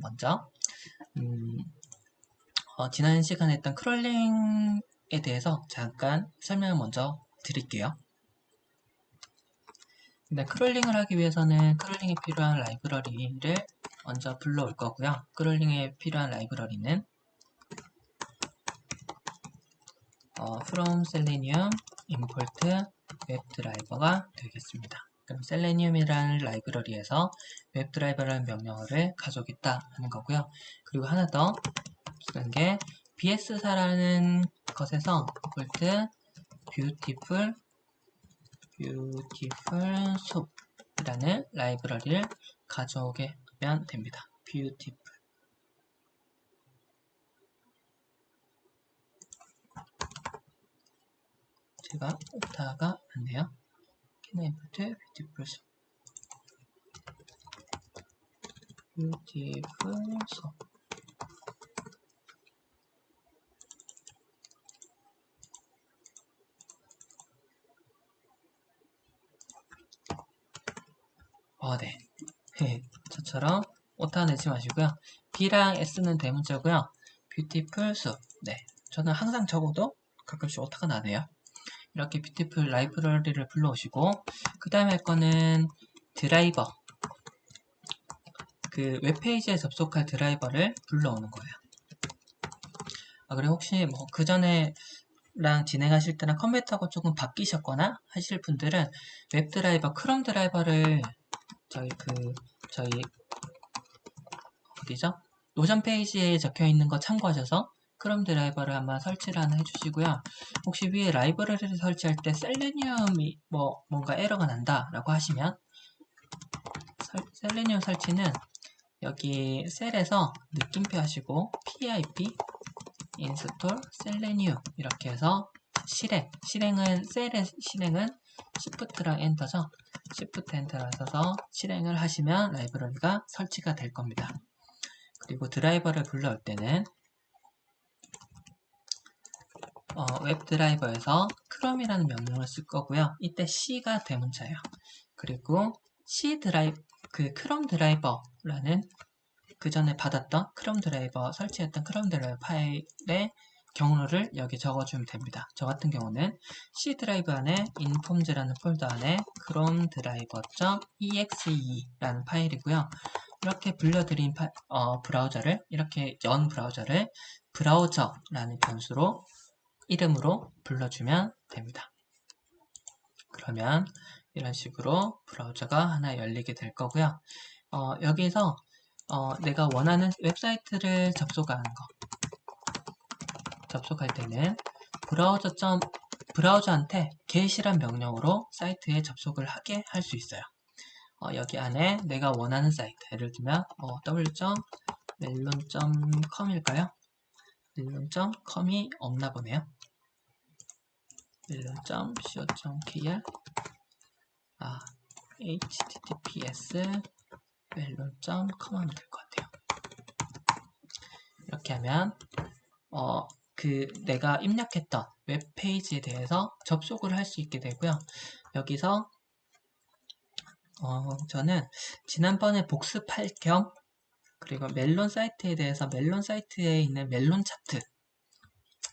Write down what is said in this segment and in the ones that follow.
먼저 지난 시간에 했던 크롤링에 대해서 잠깐 설명을 먼저 드릴게요. 근데 크롤링을 하기 위해서는 크롤링에 필요한 라이브러리를 먼저 불러올 거고요. 크롤링에 필요한 라이브러리는 from selenium import 웹드라이버가 되겠습니다. 그럼 selenium이라는 라이브러리에서 웹드라이버라는 명령어를 가져오겠다 하는 거고요. 그리고 하나 더 쓰는 게 bs사라는 것에서 import beautiful soup이라는 라이브러리를 가져오게 하면 됩니다. beautiful. 제가 오타가 왔네요. import beautiful soup. beautiful soup. 네. 저처럼 오타 내지 마시고요. B랑 S는 대문자고요. beautiful soup. 네. 저는 항상 적어도 가끔씩 오타가 나네요. 이렇게 beautiful 라이브러리를 불러오시고, 그 다음에 할 거는 드라이버. 그 웹페이지에 접속할 드라이버를 불러오는 거예요. 그리고 혹시 뭐 그전에랑 진행하실 때랑 컴퓨터가 조금 바뀌셨거나 하실 분들은 웹드라이버, 크롬 드라이버를 저희 어디죠? 노션 페이지에 적혀 있는 거 참고하셔서 크롬 드라이버를 한번 설치를 하나 해주시고요. 혹시 위에 라이브러리를 설치할 때 셀레니움이 뭔가 에러가 난다 라고 하시면 셀레니움 설치는 여기 셀에서 느낌표 하시고 pip install selenium 이렇게 해서 셀의 실행은 Shift랑 엔터죠. Shift 엔터를 써서 실행을 하시면 라이브러리가 설치가 될 겁니다. 그리고 드라이버를 불러올 때는 웹드라이버에서 크롬이라는 명령을 쓸 거고요. 이때 C가 대문자예요. 그리고 크롬 드라이버라는 그 전에 받았던 크롬 드라이버 설치했던 크롬 드라이버 파일의 경로를 여기 적어주면 됩니다. 저 같은 경우는 C 드라이브 안에 informs라는 폴더 안에 크롬 드라이버.exe 라는 파일이고요. 이렇게 불려드린 브라우저를 이렇게 연 브라우저를 브라우저라는 변수로 이름으로 불러주면 됩니다. 그러면 이런 식으로 브라우저가 하나 열리게 될 거고요. 여기서 내가 원하는 웹사이트를 접속할 때는 브라우저한테 get이란 명령으로 사이트에 접속을 하게 할 수 있어요. 여기 안에 내가 원하는 사이트, 예를 들면 w.melon.com일까요? melon.com이 없나 보네요. melon.co.kr https melon.com 하면 될 것 같아요. 이렇게 하면 내가 입력했던 웹페이지에 대해서 접속을 할 수 있게 되고요. 여기서 저는 지난번에 복습할 겸 그리고 멜론 사이트에 대해서 멜론 사이트에 있는 멜론 차트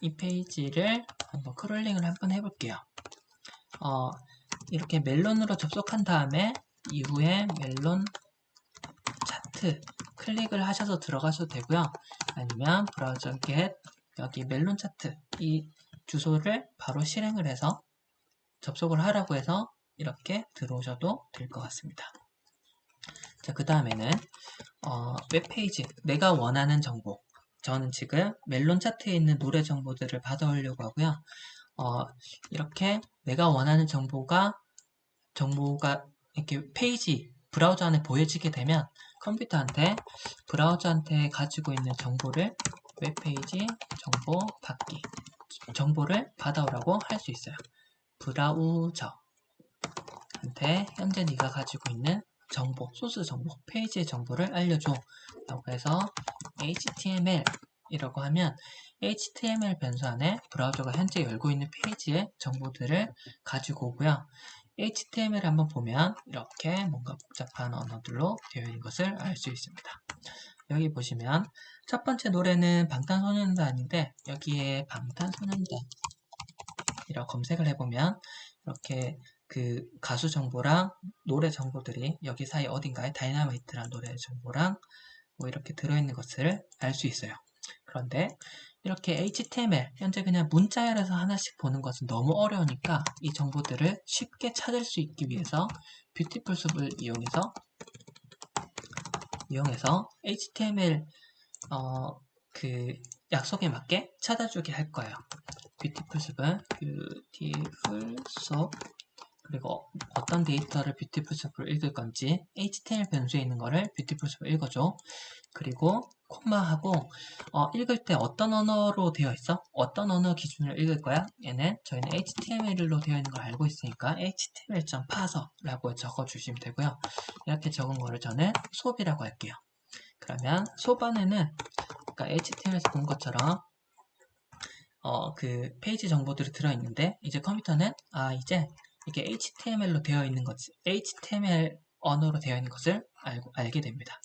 이 페이지를 한번 크롤링을 한번 해볼게요. 이렇게 멜론으로 접속한 다음에 이후에 멜론 차트 클릭을 하셔서 들어가셔도 되고요. 아니면 브라우저 get 여기 멜론 차트 이 주소를 바로 실행을 해서 접속을 하라고 해서 이렇게 들어오셔도 될 것 같습니다. 자, 그 다음에는 웹페이지 내가 원하는 정보 저는 지금 멜론 차트에 있는 노래 정보들을 받아오려고 하고요. 이렇게 내가 원하는 정보가 이렇게 페이지 브라우저 안에 보여지게 되면 컴퓨터한테 브라우저한테 가지고 있는 정보를 웹페이지 정보 받기 정보를 받아오라고 할 수 있어요. 브라우저한테 현재 네가 가지고 있는 정보, 소스 정보, 페이지의 정보를 알려줘 라고 해서 HTML 이라고 하면 HTML 변수 안에 브라우저가 현재 열고 있는 페이지의 정보들을 가지고 오고요. HTML 한번 보면 이렇게 뭔가 복잡한 언어들로 되어 있는 것을 알 수 있습니다. 여기 보시면 첫 번째 노래는 방탄소년단인데 여기에 방탄소년단이라고 검색을 해보면 이렇게 그 가수 정보랑 노래 정보들이 여기 사이 어딘가에 다이너마이트란 노래 정보랑 뭐 이렇게 들어있는 것을 알 수 있어요. 그런데 이렇게 HTML, 현재 그냥 문자열에서 하나씩 보는 것은 너무 어려우니까 이 정보들을 쉽게 찾을 수 있기 위해서 뷰티풀숲을 이용해서 HTML 그 약속에 맞게 찾아주게 할 거예요. 뷰티풀숲은 뷰티풀숲 그리고 어떤 데이터를 뷰티풀숲으로 읽을 건지 HTML 변수에 있는 거를 뷰티풀숲으로 읽어줘. 그리고 콤마하고 읽을 때 어떤 언어로 되어 있어? 어떤 언어 기준으로 읽을 거야? 저희는 HTML로 되어 있는 걸 알고 있으니까 html.parser라고 적어주시면 되고요. 이렇게 적은 거를 저는 수업이라고 할게요. 그러면 수업 안에는 그러니까 HTML에서 본 것처럼 그 페이지 정보들이 들어있는데 이제 컴퓨터는 이제 이게 HTML로 되어 있는 것이 HTML 언어로 되어 있는 것을 알게 됩니다.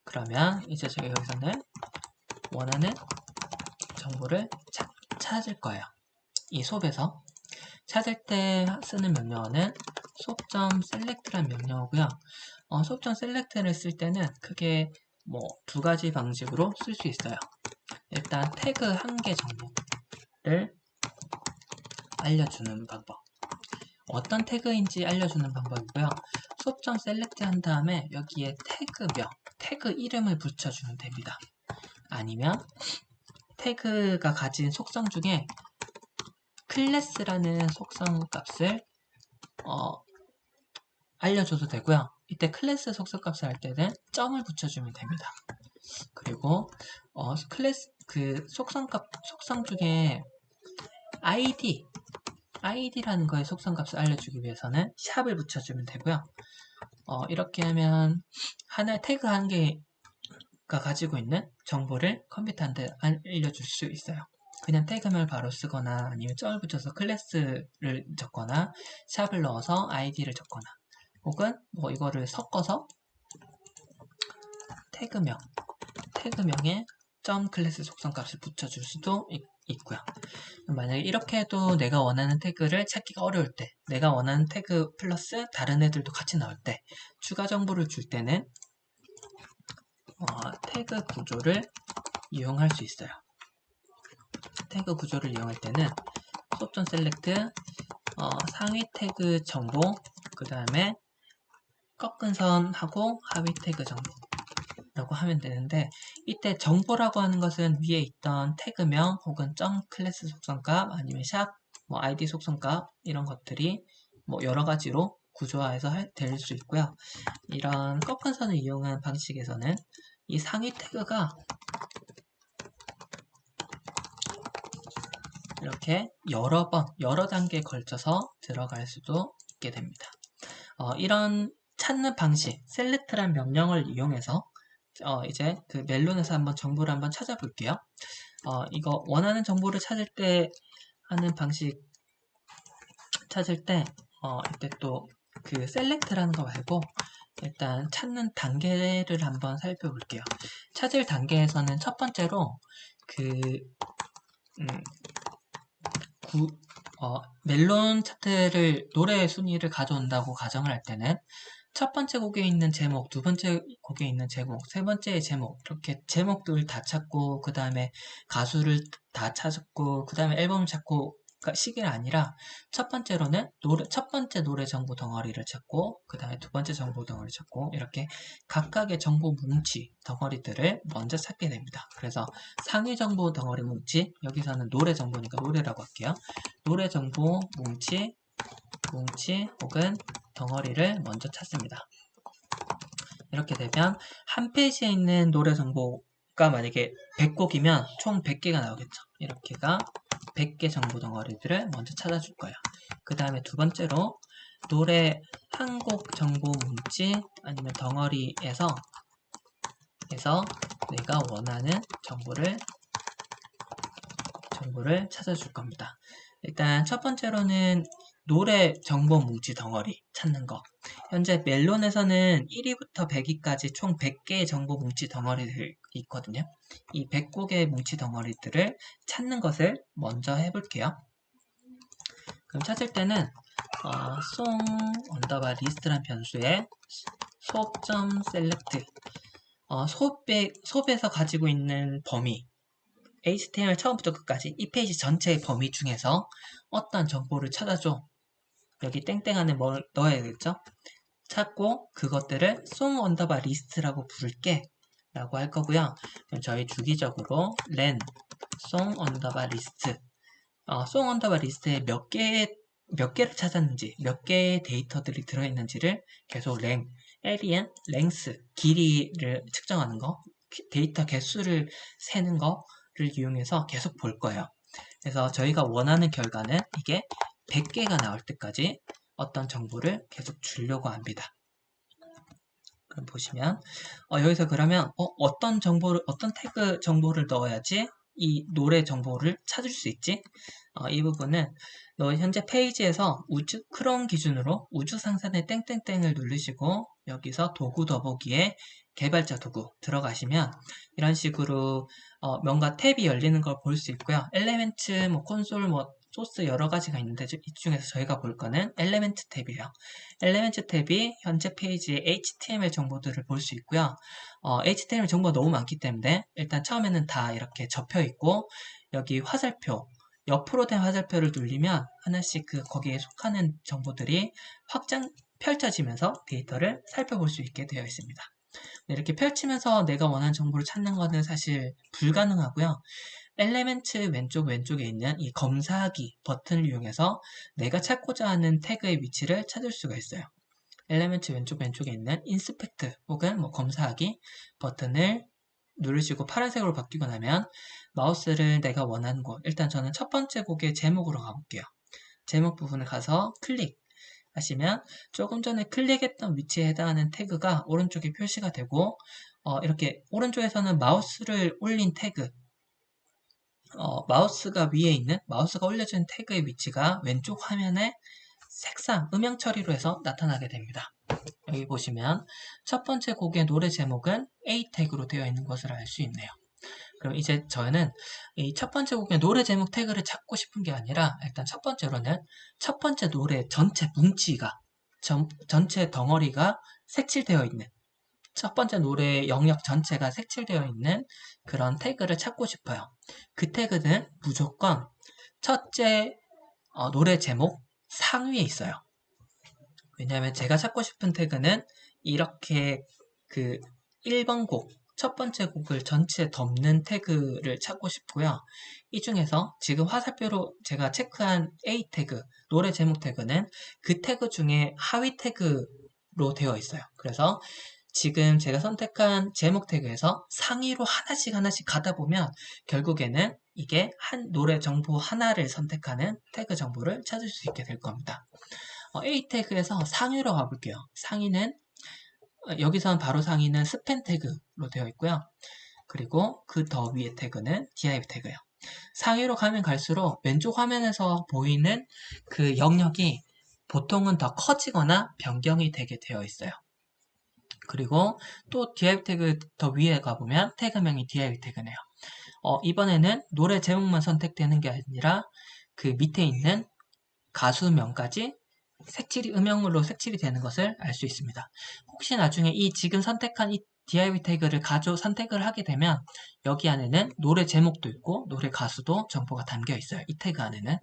그러면 이제 제가 여기서는 원하는 정보를 찾을 거예요. 이 수업에서 찾을 때 쓰는 명령어는 수업.select라는 명령어고요. 수업.select를 쓸 때는 크게 뭐 두 가지 방식으로 쓸 수 있어요. 일단 태그 한 개 정보를 알려주는 방법. 어떤 태그인지 알려주는 방법이고요. 수업.select 한 다음에 여기에 태그명, 태그 이름을 붙여주면 됩니다. 아니면 태그가 가진 속성 중에 클래스라는 속성 값을 알려줘도 되고요. 이때 클래스 속성 값을 할 때는 점을 붙여주면 됩니다. 그리고 클래스 그 속성 중에 id라는 거의 속성 값을 알려주기 위해서는 샵을 붙여주면 되고요. 이렇게 하면 하나의 태그 한 개가 가지고 있는 정보를 컴퓨터한테 알려줄 수 있어요. 그냥 태그명을 바로 쓰거나 아니면 점을 붙여서 클래스를 적거나 샵을 넣어서 id를 적거나 혹은 뭐 이거를 섞어서 태그명에 점 클래스 속성 값을 붙여줄 수도 있고요. 만약에 이렇게 해도 내가 원하는 태그를 찾기가 어려울 때, 내가 원하는 태그 플러스 다른 애들도 같이 나올 때, 추가 정보를 줄 때는 태그 구조를 이용할 수 있어요. 태그 구조를 이용할 때는 수업.select 상위 태그 정보, 그 다음에 꺾은 선하고 하위 태그 정보라고 하면 되는데 이때 정보라고 하는 것은 위에 있던 태그명 혹은 점 클래스 속성값 아니면 샵, 뭐 id 속성값 이런 것들이 뭐 여러 가지로 구조화해서 될 수 있고요. 이런 꺾은 선을 이용한 방식에서는 이 상위 태그가 이렇게 여러 단계에 걸쳐서 들어갈 수도 있게 됩니다. 이런 찾는 방식, select란 명령을 이용해서 이제 그 멜론에서 한번 정보를 한번 찾아볼게요. 이거 원하는 정보를 찾을 때 하는 방식 찾을 때 이때 또 그 select라는 거 말고 일단 찾는 단계를 한번 살펴볼게요. 찾을 단계에서는 첫 번째로 멜론 차트를 노래 순위를 가져온다고 가정을 할 때는 첫 번째 곡에 있는 제목, 두 번째 곡에 있는 제목, 세 번째 제목 이렇게 제목들을 다 찾고 그 다음에 가수를 다 찾았고 그 다음에 앨범을 찾고 시기가 아니라 첫 번째로는 첫 번째 노래 정보 덩어리를 찾고 그 다음에 두 번째 정보 덩어리를 찾고 이렇게 각각의 정보 뭉치 덩어리들을 먼저 찾게 됩니다. 그래서 상위 정보 덩어리 뭉치, 여기서는 노래 정보니까 노래라고 할게요. 노래 정보 뭉치 혹은 덩어리를 먼저 찾습니다. 이렇게 되면 한 페이지에 있는 노래 정보가 만약에 100곡이면 총 100개가 나오겠죠. 이렇게가 100개 정보 덩어리들을 먼저 찾아줄 거예요. 그 다음에 두 번째로 노래 한 곡 정보 뭉치 아니면 덩어리에서 내가 원하는 정보를 찾아줄 겁니다. 일단 첫 번째로는 노래 정보 뭉치 덩어리 찾는 거. 현재 멜론에서는 1위부터 100위까지 총 100개의 정보 뭉치 덩어리들이 있거든요. 이 100개의 뭉치 덩어리들을 찾는 것을 먼저 해볼게요. 그럼 찾을 때는 송 언더바 리스트란 변수에 소업.select 소업에서 가지고 있는 범위 HTML 처음부터 끝까지 이 페이지 전체의 범위 중에서 어떤 정보를 찾아줘. 여기 땡땡 안에 뭘 넣어야겠죠? 찾고 그것들을 송 언더바 리스트라고 부를게 라고 할 거고요. 그럼 저희 주기적으로 len 송 언더바 리스트 송 언더바 리스트에 몇 개를 찾았는지 몇 개의 데이터들이 들어있는지를 계속 len, length, 길이를 측정하는 거 데이터 개수를 세는 거를 이용해서 계속 볼 거예요. 그래서 저희가 원하는 결과는 이게 100개가 나올 때까지 어떤 정보를 계속 주려고 합니다. 그럼 보시면 여기서 그러면 어떤 태그 정보를 넣어야지 이 노래 정보를 찾을 수 있지? 이 부분은 현재 페이지에서 크롬 기준으로 우주 상단의 땡땡땡을 누르시고 여기서 도구 더보기에 개발자 도구 들어가시면 이런 식으로 뭔가 탭이 열리는 걸 볼 수 있고요. 엘레멘트, 콘솔, 소스 여러 가지가 있는데 이 중에서 저희가 볼 거는 엘레멘트 탭이에요. 엘레멘트 탭이 현재 페이지의 HTML 정보들을 볼 수 있고요. HTML 정보가 너무 많기 때문에 일단 처음에는 다 이렇게 접혀 있고 여기 화살표 옆으로 된 화살표를 눌리면 하나씩 거기에 속하는 정보들이 펼쳐지면서 데이터를 살펴볼 수 있게 되어 있습니다. 이렇게 펼치면서 내가 원하는 정보를 찾는 것은 사실 불가능하고요. 엘레멘트 왼쪽에 있는 이 검사하기 버튼을 이용해서 내가 찾고자 하는 태그의 위치를 찾을 수가 있어요. 엘레멘트 왼쪽에 있는 인스펙트 혹은 검사하기 버튼을 누르시고 파란색으로 바뀌고 나면 마우스를 내가 원하는 곳, 일단 저는 첫 번째 곡의 제목으로 가볼게요. 제목 부분을 가서 클릭 하시면 조금 전에 클릭했던 위치에 해당하는 태그가 오른쪽에 표시가 되고 이렇게 오른쪽에서는 마우스를 올린 태그 마우스가 올려진 태그의 위치가 왼쪽 화면에 색상, 음영 처리로 해서 나타나게 됩니다. 여기 보시면 첫 번째 곡의 노래 제목은 A 태그로 되어 있는 것을 알 수 있네요. 그럼 이제 저는 이 첫 번째 곡의 노래 제목 태그를 찾고 싶은 게 아니라 일단 첫 번째로는 첫 번째 노래 전체 뭉치가 전체 덩어리가 색칠되어 있는 첫 번째 노래 영역 전체가 색칠되어 있는 그런 태그를 찾고 싶어요. 그 태그는 무조건 첫째 노래 제목 상위에 있어요. 왜냐하면 제가 찾고 싶은 태그는 이렇게 1번 곡, 첫 번째 곡을 전체 덮는 태그를 찾고 싶고요. 이 중에서 지금 화살표로 제가 체크한 A 태그, 노래 제목 태그는 그 태그 중에 하위 태그로 되어 있어요. 그래서 지금 제가 선택한 제목 태그에서 상위로 하나씩 가다 보면 결국에는 이게 한 노래 정보 하나를 선택하는 태그 정보를 찾을 수 있게 될 겁니다. A 태그에서 상위로 가볼게요. 상위는 여기선 바로 상위는 스팸 태그로 되어 있고요. 그리고 그 더 위의 태그는 div 태그예요. 상위로 가면 갈수록 왼쪽 화면에서 보이는 그 영역이 보통은 더 커지거나 변경이 되게 되어 있어요. 그리고 또 div 태그 더 위에 가보면 태그명이 div 태그네요. 이번에는 노래 제목만 선택되는 게 아니라 그 밑에 있는 가수명까지 음영으로 색칠이 되는 것을 알 수 있습니다. 혹시 나중에 지금 선택한 이 div 태그를 선택을 하게 되면 여기 안에는 노래 제목도 있고 노래 가수도 정보가 담겨 있어요. 이 태그 안에는.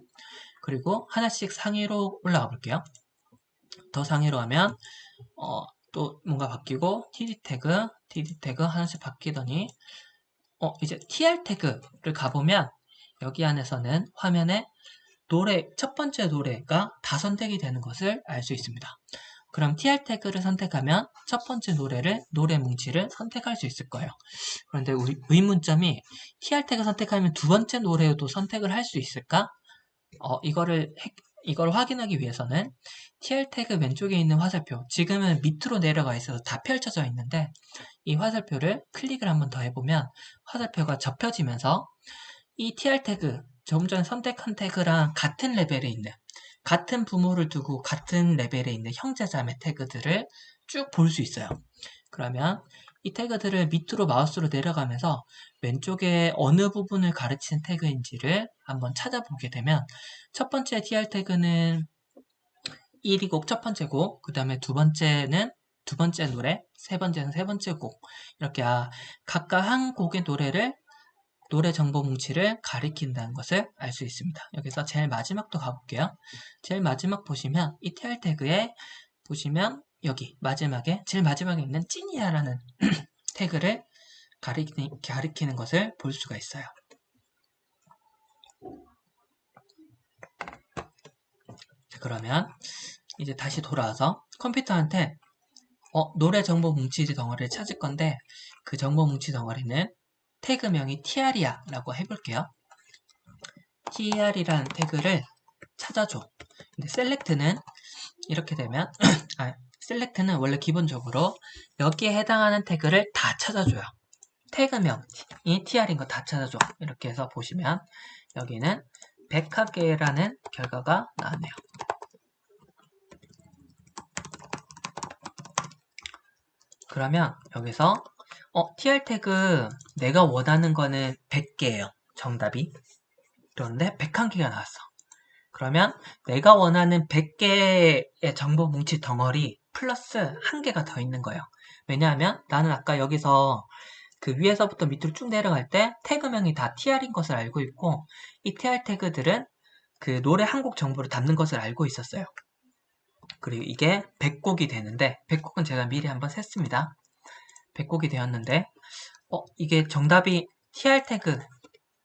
그리고 하나씩 상위로 올라가 볼게요. 더 상위로 하면 또 뭔가 바뀌고 td 태그 하나씩 바뀌더니 이제 tr 태그를 가보면 여기 안에서는 화면에 첫 번째 노래가 다 선택이 되는 것을 알 수 있습니다. 그럼 tr 태그를 선택하면 첫 번째 노래 뭉치를 선택할 수 있을 거예요. 그런데 우리 의문점이 tr 태그 선택하면 두 번째 노래도 선택을 할 수 있을까? 이걸 확인하기 위해서는 tr 태그 왼쪽에 있는 화살표, 지금은 밑으로 내려가 있어서 다 펼쳐져 있는데 이 화살표를 클릭을 한번 더 해보면 화살표가 접혀지면서 이 tr 태그, 조금 전에 선택한 태그랑 같은 레벨에 있는 같은 부모를 두고 같은 레벨에 있는 형제자매 태그들을 쭉 볼 수 있어요. 그러면 이 태그들을 밑으로 마우스로 내려가면서 왼쪽에 어느 부분을 가르치는 태그인지를 한번 찾아보게 되면 첫 번째 tr 태그는 1위 곡 첫 번째 곡, 그 다음에 두 번째는 두 번째 노래, 세 번째는 세 번째 곡. 이렇게 각각 한 곡의 노래 정보 뭉치를 가리킨다는 것을 알 수 있습니다. 여기서 제일 마지막도 가볼게요. 제일 마지막 보시면 이 tr 태그에 보시면 여기 마지막에 제일 마지막에 있는 찐이야라는 태그를 가리키는 것을 볼 수가 있어요. 그러면 이제 다시 돌아와서 컴퓨터한테 노래 정보 뭉치 덩어리를 찾을 건데 그 정보 뭉치 덩어리는 태그명이 tr이야 라고 해볼게요. tr이라는 태그를 찾아줘. 근데 select는 이렇게 되면 select는 원래 기본적으로 여기에 해당하는 태그를 다 찾아줘요. 태그명이 tr인 거 다 찾아줘. 이렇게 해서 보시면 여기는 100개라는 결과가 나왔네요. 그러면 여기서 tr 태그 내가 원하는 거는 100개예요. 정답이. 그런데 101개가 나왔어. 그러면 내가 원하는 100개의 정보 뭉치 덩어리 플러스 1개가 더 있는 거예요. 왜냐하면 나는 아까 여기서 그 위에서부터 밑으로 쭉 내려갈 때 태그명이 다 tr인 것을 알고 있고 이 tr 태그들은 그 노래 한 곡 정보를 담는 것을 알고 있었어요. 그리고 이게 100곡이 되는데 100곡은 제가 미리 한번 셌습니다. 100곡이 되었는데 이게 정답이 tr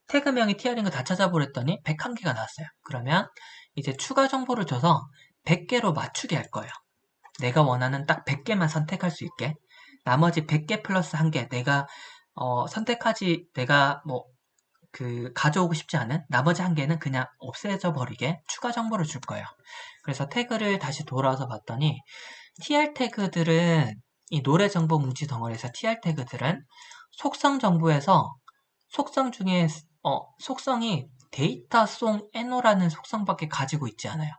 태그명이 tr인 거 다 찾아보랬더니 101개가 나왔어요. 그러면 이제 추가 정보를 줘서 100개로 맞추게 할 거예요. 내가 원하는 딱 100개만 선택할 수 있게. 나머지 100개 플러스 1개 내가 내가 가져오고 싶지 않은 나머지 1개는 그냥 없애져 버리게 추가 정보를 줄 거예요. 그래서 태그를 다시 돌아와서 봤더니 tr 태그들은 이 노래 정보 뭉치 덩어리에서 tr 태그들은 속성 정보에서 속성 중에 속성이 데이터송 NO라는 속성밖에 가지고 있지 않아요.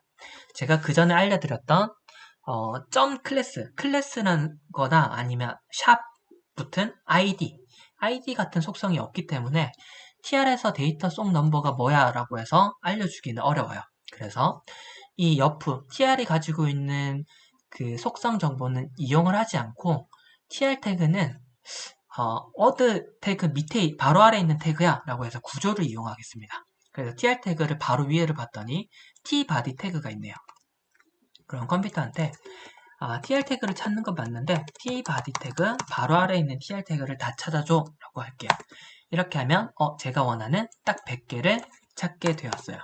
제가 그 전에 알려드렸던 점 클래스라는 거나 아니면 샵 붙은 ID 같은 속성이 없기 때문에 tr에서 데이터송 넘버가 뭐야 라고 해서 알려주기는 어려워요. 그래서 이 옆 tr이 가지고 있는 그 속성 정보는 이용을 하지 않고 tr 태그는 어드 태그 밑에 바로 아래에 있는 태그야 라고 해서 구조를 이용하겠습니다. 그래서 tr 태그를 바로 위에를 봤더니 tbody 태그가 있네요. 그럼 컴퓨터한테 tr 태그를 찾는 건 맞는데 tbody 태그 바로 아래에 있는 tr 태그를 다 찾아줘 라고 할게요. 이렇게 하면 제가 원하는 딱 100개를 찾게 되었어요.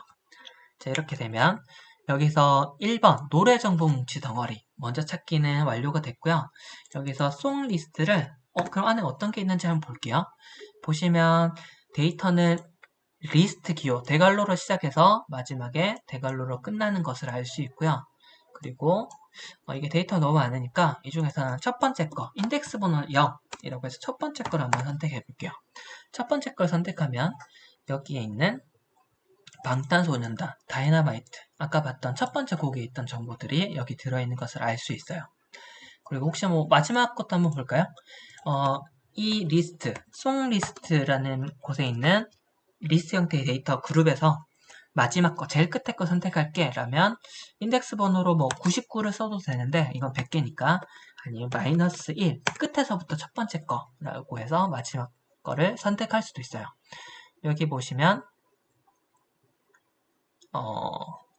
자, 이렇게 되면 여기서 1번 노래 정보 뭉치 덩어리 먼저 찾기는 완료가 됐고요. 여기서 송 리스트를 그럼 안에 어떤 게 있는지 한번 볼게요. 보시면 데이터는 리스트 기호 대괄호로 시작해서 마지막에 대괄호로 끝나는 것을 알 수 있고요. 그리고 이게 데이터 너무 많으니까 이 중에서는 첫 번째 거 인덱스 번호 0이라고 해서 첫 번째 걸 한번 선택해 볼게요. 첫 번째 걸 선택하면 여기에 있는 방탄소년단, 다이너마이트 아까 봤던 첫 번째 곡에 있던 정보들이 여기 들어있는 것을 알 수 있어요. 그리고 혹시 마지막 것도 한번 볼까요? 이 리스트, 송 리스트라는 곳에 있는 리스트 형태의 데이터 그룹에서 마지막 거, 제일 끝에 거 선택할게 라면 인덱스 번호로 99를 써도 되는데 이건 100개니까 아니면 -1 끝에서부터 첫 번째 거라고 해서 마지막 거를 선택할 수도 있어요. 여기 보시면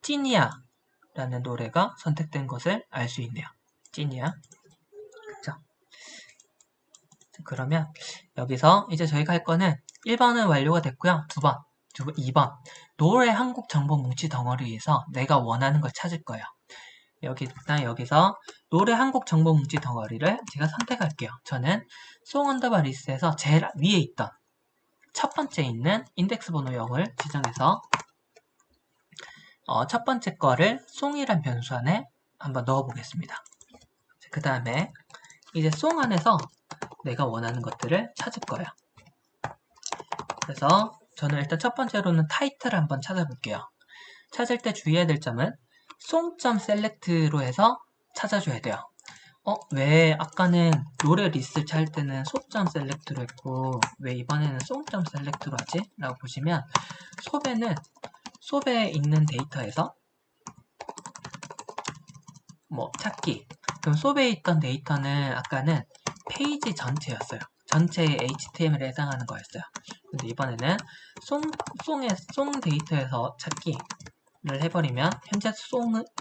찐이야 라는 노래가 선택된 것을 알 수 있네요. 찐이야. 그쵸? 그러면 여기서 이제 저희가 할 거는 1번은 완료가 됐고요. 2번 노래 한국 정보 뭉치 덩어리에서 내가 원하는 걸 찾을 거예요. 일단 여기서 노래 한국 정보 뭉치 덩어리를 제가 선택할게요. 저는 송 언더바 리스트에서 제일 위에 있던 첫 번째 있는 인덱스 번호 0을 지정해서 첫 번째 거를 송이란 변수 안에 한번 넣어 보겠습니다. 그 다음에 이제 송 안에서 내가 원하는 것들을 찾을 거예요. 그래서 저는 일단 첫 번째로는 타이틀을 한번 찾아볼게요. 찾을 때 주의해야 될 점은 song.select로 해서 찾아줘야 돼요. 왜 아까는 노래 리스트 찾을 때는 so.select로 했고 왜 이번에는 song.select로 하지? 라고 보시면 소배에 있는 데이터에서 뭐 찾기. 그럼 소배에 있던 데이터는 아까는 페이지 전체였어요. 전체의 HTML에 해당하는 거였어요. 근데 이번에는 송 데이터에서 찾기를 해버리면 현재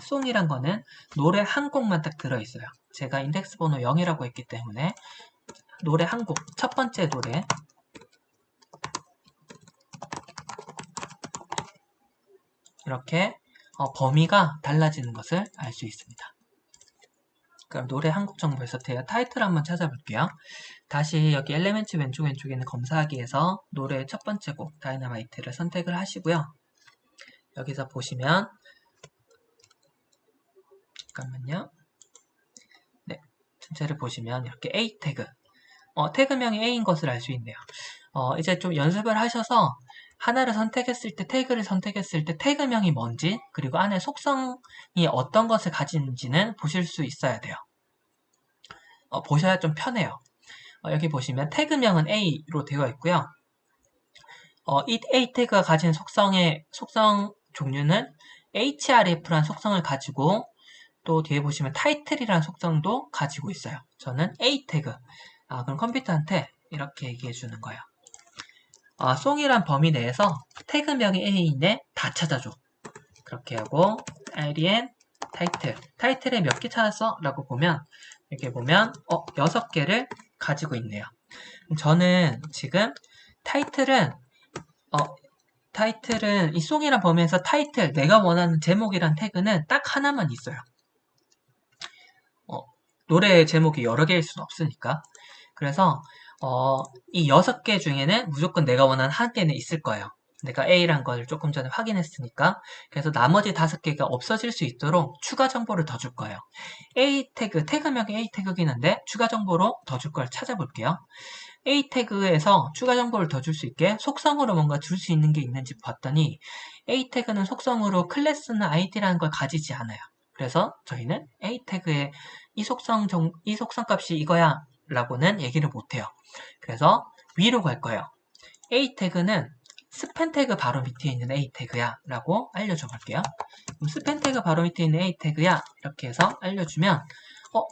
송이란 거는 노래 한 곡만 딱 들어있어요. 제가 인덱스 번호 0이라고 했기 때문에 노래 한 곡, 첫 번째 노래 이렇게 범위가 달라지는 것을 알 수 있습니다. 그럼 노래 한 곡 정보에서 타이틀 한번 찾아볼게요. 다시 여기 엘리멘트 왼쪽에 있는 검사하기에서 노래의 첫 번째 곡 다이너마이트를 선택을 하시고요. 여기서 보시면 잠깐만요. 네, 전체를 보시면 이렇게 A 태그 태그명이 A인 것을 알 수 있네요. 이제 좀 연습을 하셔서 하나를 선택했을 때 태그를 선택했을 때 태그명이 뭔지 그리고 안에 속성이 어떤 것을 가지는지는 보실 수 있어야 돼요. 보셔야 좀 편해요. 여기 보시면 태그명은 A로 되어 있고요. 이 A 태그가 가진 속성 종류는 href라는 속성을 가지고 또 뒤에 보시면 타이틀이라는 속성도 가지고 있어요. 저는 A 태그. 그럼 컴퓨터한테 이렇게 얘기해 주는 거예요. 송이란 범위 내에서 태그명이 A인데 다 찾아줘. 그렇게 하고 IDN 타이틀. 타이틀에 몇 개 찾았어? 라고 보면 이렇게 보면 6개를 가지고 있네요. 저는 지금 타이틀은 이 송이란 범위에서 타이틀, 내가 원하는 제목이란 태그는 딱 하나만 있어요. 노래 제목이 여러 개일 수는 없으니까. 그래서 이 6개 중에는 무조건 내가 원하는 한 개는 있을 거예요. 내가 A란 걸 조금 전에 확인했으니까. 그래서 나머지 5개가 없어질 수 있도록 추가 정보를 더 줄 거예요. A 태그, 태그명이 A 태그긴 한데 추가 정보로 더 줄 걸 찾아볼게요. A 태그에서 추가 정보를 더 줄 수 있게 속성으로 뭔가 줄 수 있는 게 있는지 봤더니 A 태그는 속성으로 클래스나 ID라는 걸 가지지 않아요. 그래서 저희는 A 태그에 이 속성 값이 이거야 라고는 얘기를 못해요. 그래서 위로 갈 거예요. A 태그는 스팬 태그 바로 밑에 있는 A 태그야 라고 알려줘 볼게요. 스팬 태그 바로 밑에 있는 A 태그야 이렇게 해서 알려주면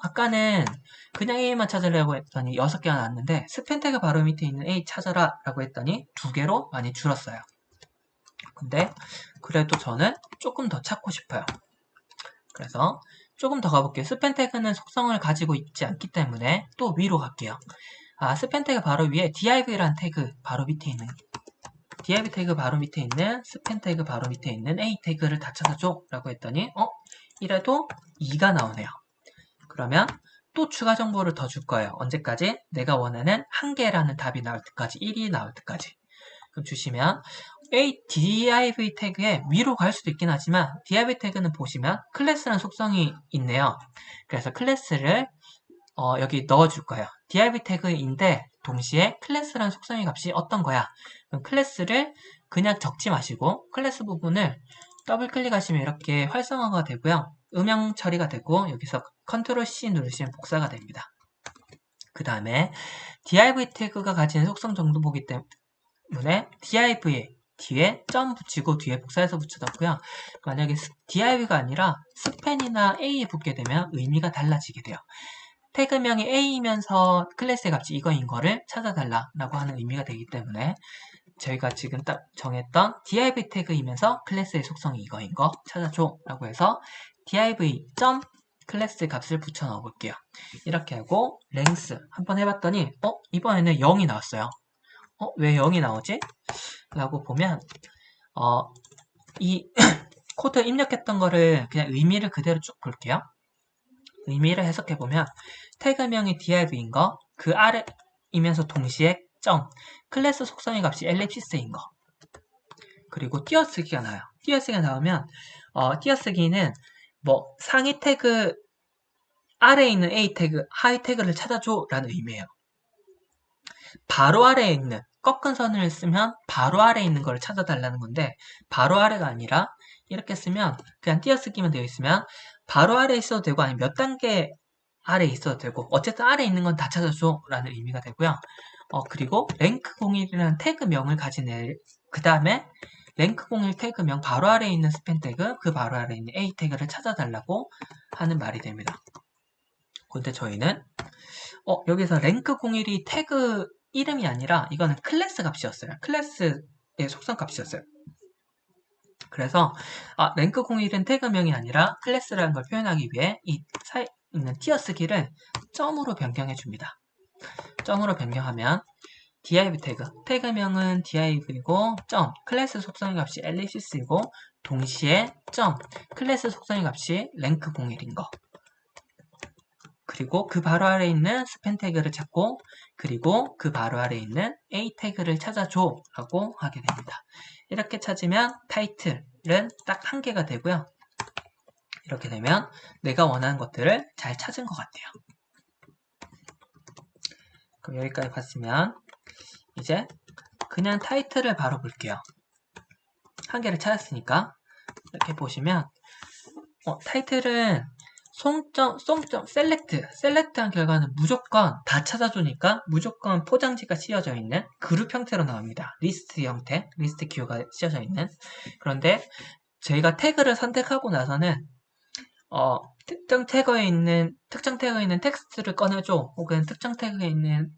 아까는 그냥 A만 찾으려고 했더니 6개가 나왔는데 스팬 태그 바로 밑에 있는 A 찾아라 라고 했더니 2개로 많이 줄었어요. 근데 그래도 저는 조금 더 찾고 싶어요. 그래서 조금 더 가볼게요. 스팬 태그는 속성을 가지고 있지 않기 때문에 또 위로 갈게요. 스팬 태그 바로 위에 div라는 태그 바로 밑에 있는 div 태그 바로 밑에 있는 스팬 태그 바로 밑에 있는 A 태그를 다 찾아줘 라고 했더니 이래도 2가 나오네요. 그러면 또 추가 정보를 더 줄 거예요. 언제까지? 내가 원하는 1개라는 답이 나올 때까지, 1이 나올 때까지. 그럼 주시면 div 태그에 위로 갈 수도 있긴 하지만 div 태그는 보시면 클래스라는 속성이 있네요. 그래서 클래스를 여기 넣어줄 거예요. div 태그인데 동시에 클래스라는 속성의 값이 어떤 거야? 그럼 클래스를 그냥 적지 마시고 클래스 부분을 더블 클릭하시면 이렇게 활성화가 되고요. 음영 처리가 되고 여기서 컨트롤 C 누르시면 복사가 됩니다. 그 다음에 div 태그가 가지는 속성 정도 보기 때문에 div에 뒤에 점 붙이고 뒤에 복사해서 붙여놨고요. 만약에 div가 아니라 스팬이나 A에 붙게 되면 의미가 달라지게 돼요. 태그명이 A이면서 클래스의 값이 이거인 거를 찾아달라라고 하는 의미가 되기 때문에 저희가 지금 딱 정했던 div 태그이면서 클래스의 속성이 이거인 거 찾아줘 라고 해서 div 점 클래스 값을 붙여 넣어 볼게요. 이렇게 하고 length 한번 해봤더니 이번에는 0이 나왔어요. 왜 0이 나오지? 라고 보면 이 코드 입력했던 거를 그냥 의미를 그대로 쭉 볼게요. 의미를 해석해보면 태그명이 div인 거, 그 아래이면서 동시에 점, 클래스 속성의 값이 엘립시스인 거, 그리고 띄어쓰기가 나와요. 띄어쓰기가 나오면 띄어쓰기는 뭐 상위 태그 아래에 있는 A 태그, 하위 태그를 찾아줘 라는 의미예요. 바로 아래에 있는 꺾은 선을 쓰면 바로 아래에 있는 걸 찾아달라는 건데 바로 아래가 아니라 이렇게 쓰면 그냥 띄어쓰기만 되어 있으면 바로 아래에 있어도 되고 아니면 몇 단계 아래에 있어도 되고 어쨌든 아래에 있는 건 다 찾아줘 라는 의미가 되고요. 그리고 랭크01이라는 태그명을 가진 애, 그 다음에 랭크01 태그명 바로 아래에 있는 스팸 태그, 그 바로 아래에 있는 A 태그를 찾아달라고 하는 말이 됩니다. 근데 저희는 여기서 랭크01이 태그 이름이 아니라 이거는 클래스 값이었어요. 클래스의 속성 값이었어요. 그래서 랭크01은 태그명이 아니라 클래스라는 걸 표현하기 위해 이 사이 있는 띄어쓰기를 점으로 변경해 줍니다. 점으로 변경하면 div 태그, 태그명은 div이고 점, 클래스 속성의 값이 앨리시스이고 동시에 점, 클래스 속성의 값이 랭크01인 거. 그리고 그 바로 아래에 있는 스팸 태그를 찾고 그리고 그 바로 아래에 있는 A 태그를 찾아줘 라고 하게 됩니다. 이렇게 찾으면 타이틀은 딱 한 개가 되고요. 이렇게 되면 내가 원하는 것들을 잘 찾은 것 같아요. 그럼 여기까지 봤으면 이제 그냥 타이틀을 바로 볼게요. 한 개를 찾았으니까 이렇게 보시면 타이틀은 셀렉트한 결과는 무조건 다 찾아주니까 무조건 포장지가 씌워져 있는 그룹 형태로 나옵니다. 리스트 형태, 리스트 기호가 씌워져 있는. 그런데 저희가 태그를 선택하고 나서는 특정 태그에 있는 텍스트를 꺼내줘 혹은 특정 태그에 있는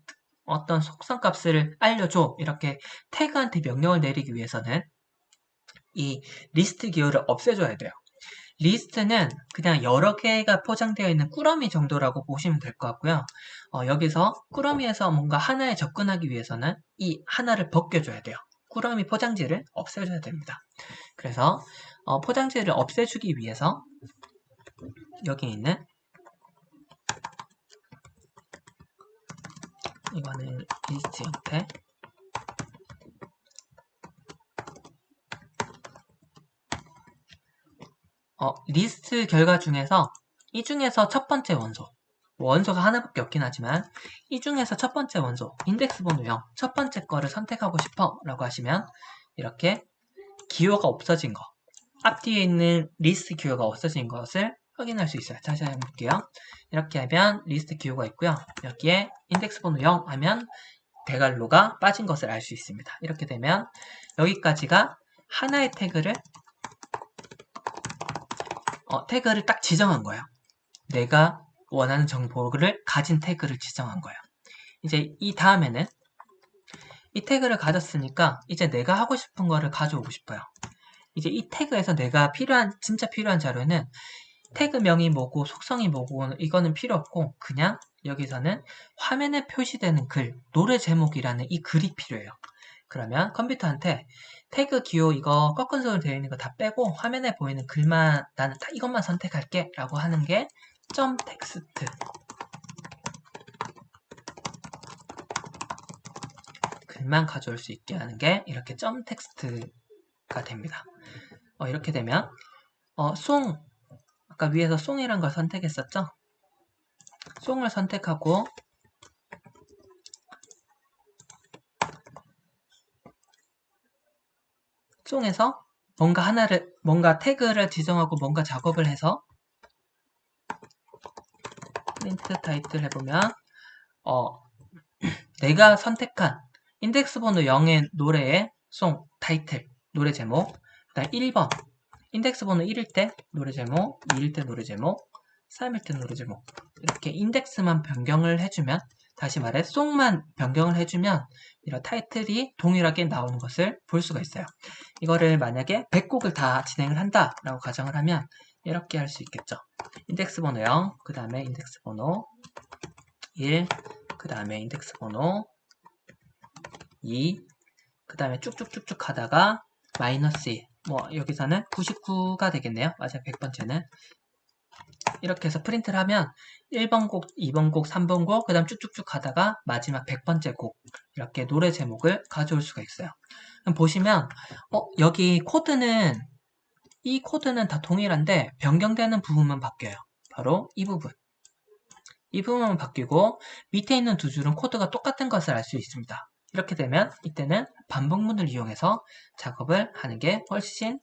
어떤 속성 값을 알려줘 이렇게 태그한테 명령을 내리기 위해서는 이 리스트 기호를 없애줘야 돼요. 리스트는 그냥 여러 개가 포장되어 있는 꾸러미 정도라고 보시면 될 것 같고요. 여기서 꾸러미에서 뭔가 하나에 접근하기 위해서는 이 하나를 벗겨줘야 돼요. 꾸러미 포장지를 없애줘야 됩니다. 그래서 포장지를 없애주기 위해서 여기 있는 이거는 리스트 형태 리스트 결과 중에서 이 중에서 첫 번째 원소 원소가 하나밖에 없긴 하지만 이 중에서 첫 번째 원소 인덱스 번호 0 첫 번째 거를 선택하고 싶어 라고 하시면 이렇게 기호가 없어진 거 앞뒤에 있는 리스트 기호가 없어진 것을 확인할 수 있어요. 다시 한번 볼게요. 이렇게 하면 리스트 기호가 있고요. 여기에 인덱스 번호 0 하면 대괄호가 빠진 것을 알 수 있습니다. 이렇게 되면 여기까지가 하나의 태그를 딱 지정한 거예요. 내가 원하는 정보를 가진 태그를 지정한 거예요. 이제 이 다음에는 이 태그를 가졌으니까 이제 내가 하고 싶은 거를 가져오고 싶어요. 이제 이 태그에서 내가 진짜 필요한 자료는 태그명이 뭐고 속성이 뭐고 이거는 필요 없고 그냥 여기서는 화면에 표시되는 글, 노래 제목이라는 이 글이 필요해요. 그러면 컴퓨터한테 태그 기호 이거 꺾은 손으로 되어 있는 거 다 빼고 화면에 보이는 글만 나는 이것만 선택할게 라고 하는 게 점 텍스트 글만 가져올 수 있게 하는 게 이렇게 점 텍스트가 됩니다. 이렇게 되면 송 아까 위에서 송이란 걸 선택했었죠? 송을 선택하고 송에서 뭔가 태그를 지정하고 뭔가 작업을 해서 프린트 타이틀 해보면 내가 선택한 인덱스 번호 0의 노래의 송 타이틀 노래 제목 그다음 1번 인덱스 번호 1일 때 노래 제목 2일 때 노래 제목 3일 때 노래 제목 이렇게 인덱스만 변경을 해주면 다시 말해 송만 변경을 해주면 이런 타이틀이 동일하게 나오는 것을 볼 수가 있어요. 이거를 만약에 100곡을 다 진행을 한다 라고 가정을 하면 이렇게 할 수 있겠죠. 인덱스 번호 0, 그 다음에 인덱스 번호 1, 그 다음에 인덱스 번호 2, 그 다음에 쭉쭉쭉쭉 하다가 마이너스 1, 여기서는 99가 되겠네요. 맞아요. 100번째는. 이렇게 해서 프린트를 하면 1번 곡, 2번 곡, 3번 곡, 그 다음 쭉쭉쭉 하다가 마지막 100번째 곡 이렇게 노래 제목을 가져올 수가 있어요. 그럼 보시면 여기 이 코드는 다 동일한데 변경되는 부분만 바뀌어요. 바로 이 부분. 이 부분만 바뀌고 밑에 있는 두 줄은 코드가 똑같은 것을 알 수 있습니다. 이렇게 되면 이때는 반복문을 이용해서 작업을 하는 게 훨씬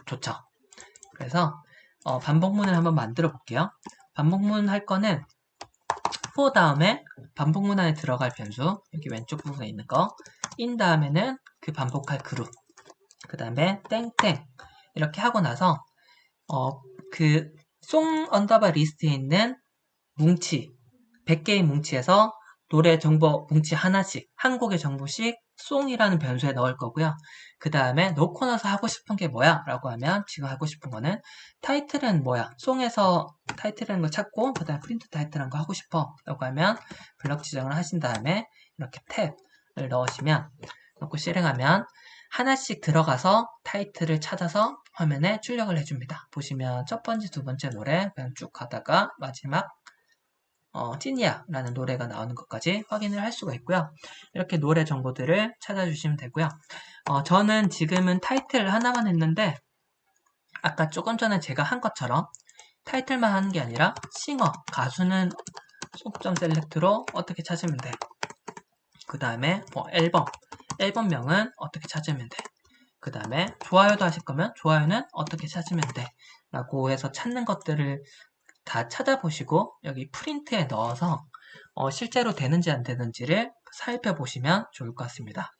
좋죠. 그래서 반복문을 한번 만들어 볼게요. 반복문 할 거는 for 다음에 반복문 안에 들어갈 변수, 여기 왼쪽 부분에 있는 거, in 다음에는 그 반복할 그룹, 그 다음에 땡땡 이렇게 하고 나서 그 송 언더바 리스트에 있는 뭉치 100개의 뭉치에서 노래 정보 뭉치 하나씩 한 곡의 정보씩 송이라는 변수에 넣을 거고요. 그 다음에 놓고 나서 하고 싶은 게 뭐야? 라고 하면 지금 하고 싶은 거는 타이틀은 뭐야? 송에서 타이틀이라는 거 찾고 그 다음에 프린트 타이틀한 거 하고 싶어 라고 하면 블럭 지정을 하신 다음에 이렇게 탭을 넣으시면 넣고 실행하면 하나씩 들어가서 타이틀을 찾아서 화면에 출력을 해줍니다. 보시면 첫 번째, 두 번째 노래 그냥 쭉 가다가 마지막 찐이야 라는 노래가 나오는 것까지 확인을 할 수가 있고요. 이렇게 노래 정보들을 찾아주시면 되고요. 저는 지금은 타이틀 하나만 했는데 아까 조금 전에 제가 한 것처럼 타이틀만 하는 게 아니라 싱어, 가수는 속점 셀렉트로 어떻게 찾으면 돼. 그 다음에 앨범명은 어떻게 찾으면 돼. 그 다음에 좋아요도 하실 거면 좋아요는 어떻게 찾으면 돼. 라고 해서 찾는 것들을 다 찾아보시고 여기 프린트에 넣어서 실제로 되는지 안 되는지를 살펴보시면 좋을 것 같습니다.